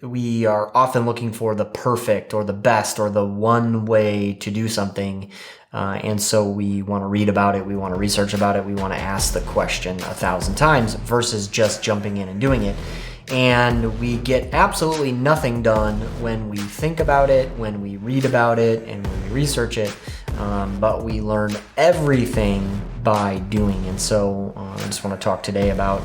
we are often looking for the perfect or the best or the one way to do something. And so we want to read about it. We want to research about it. We want to ask the question 1,000 times versus just jumping in and doing it. And we get absolutely nothing done when we think about it, when we read about it, and when we research it. But we learn everything by doing. And so I just want to talk today about,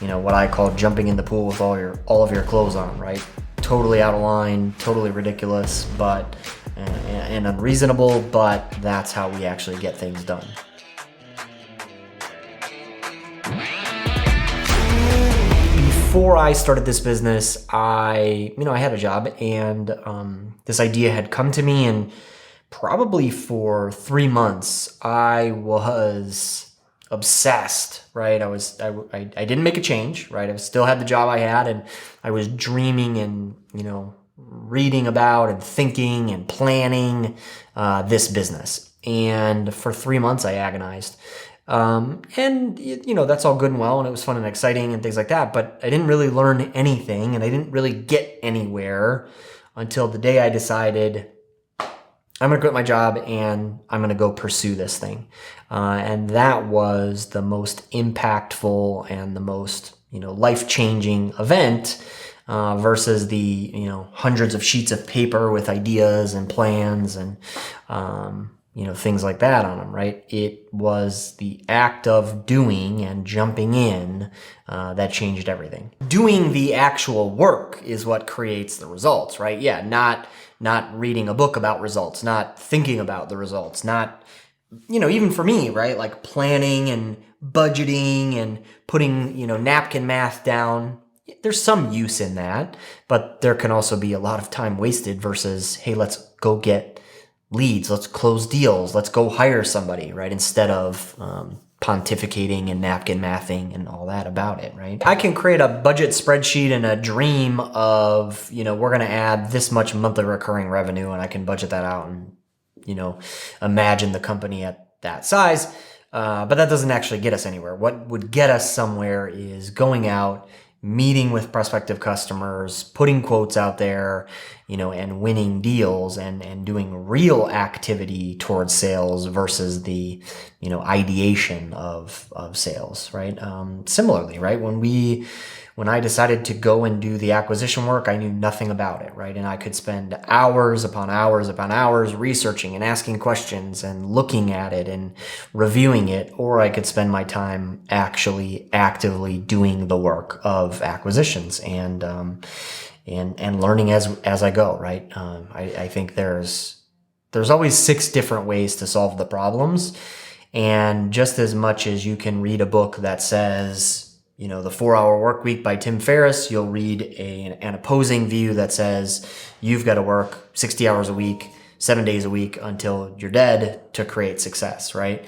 what I call jumping in the pool with all of your clothes on, right? Totally out of line, totally ridiculous, but and unreasonable, but that's how we actually get things done. Before I started this business, I had a job, and this idea had come to me, and probably for 3 months, I was obsessed, right? I didn't make a change, right? I still had the job I had, and I was dreaming and, reading about and thinking and planning this business. And for 3 months, I agonized. And that's all good and well, and it was fun and exciting and things like that, but I didn't really learn anything, and I didn't really get anywhere until the day I decided I'm going to quit my job and I'm going to go pursue this thing. And that was the most impactful and the most, life-changing event versus the, hundreds of sheets of paper with ideas and plans and, things like that on them, right? It was the act of doing and jumping in that changed everything. Doing the actual work is what creates the results, right? Yeah, not reading a book about results, not thinking about the results, not, even for me, right? Like planning and budgeting and putting, napkin math down. There's some use in that, but there can also be a lot of time wasted versus, hey, let's go get leads, let's close deals, let's go hire somebody, right? Instead of pontificating and napkin mathing and all that about it, right? I can create a budget spreadsheet and a dream of, we're going to add this much monthly recurring revenue, and I can budget that out and, imagine the company at that size. But that doesn't actually get us anywhere. What would get us somewhere is going out, meeting with prospective customers, putting quotes out there, and winning deals and doing real activity towards sales versus the, ideation of sales, right? Similarly, right? When I decided to go and do the acquisition work, I knew nothing about it, right? And I could spend hours upon hours upon hours researching and asking questions and looking at it and reviewing it, or I could spend my time actually actively doing the work of acquisitions and learning as I go, right? I think there's always 6 different ways to solve the problems, and just as much as you can read a book that says, the 4-Hour Work Week by Tim Ferriss, you'll read an opposing view that says you've got to work 60 hours a week, 7 days a week until you're dead to create success, right?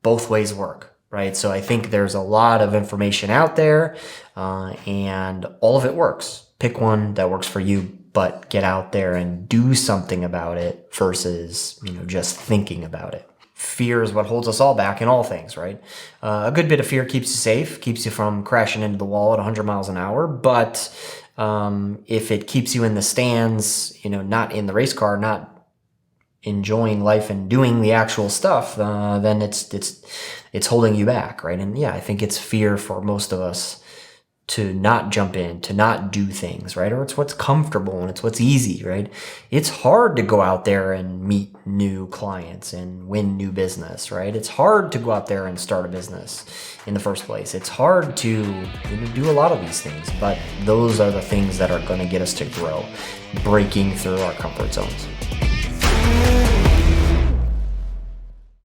Both ways work, right? So I think there's a lot of information out there, and all of it works. Pick one that works for you, but get out there and do something about it versus, just thinking about it. Fear is what holds us all back in all things, right? A good bit of fear keeps you safe, keeps you from crashing into the wall at 100 miles an hour. But if it keeps you in the stands, not in the race car, not enjoying life and doing the actual stuff, then it's holding you back, right? And yeah, I think it's fear for most of us to not jump in, to not do things, right? Or it's what's comfortable and it's what's easy, right? It's hard to go out there and meet new clients and win new business, right? It's hard to go out there and start a business in the first place. It's hard to do a lot of these things, but those are the things that are going to get us to grow, breaking through our comfort zones.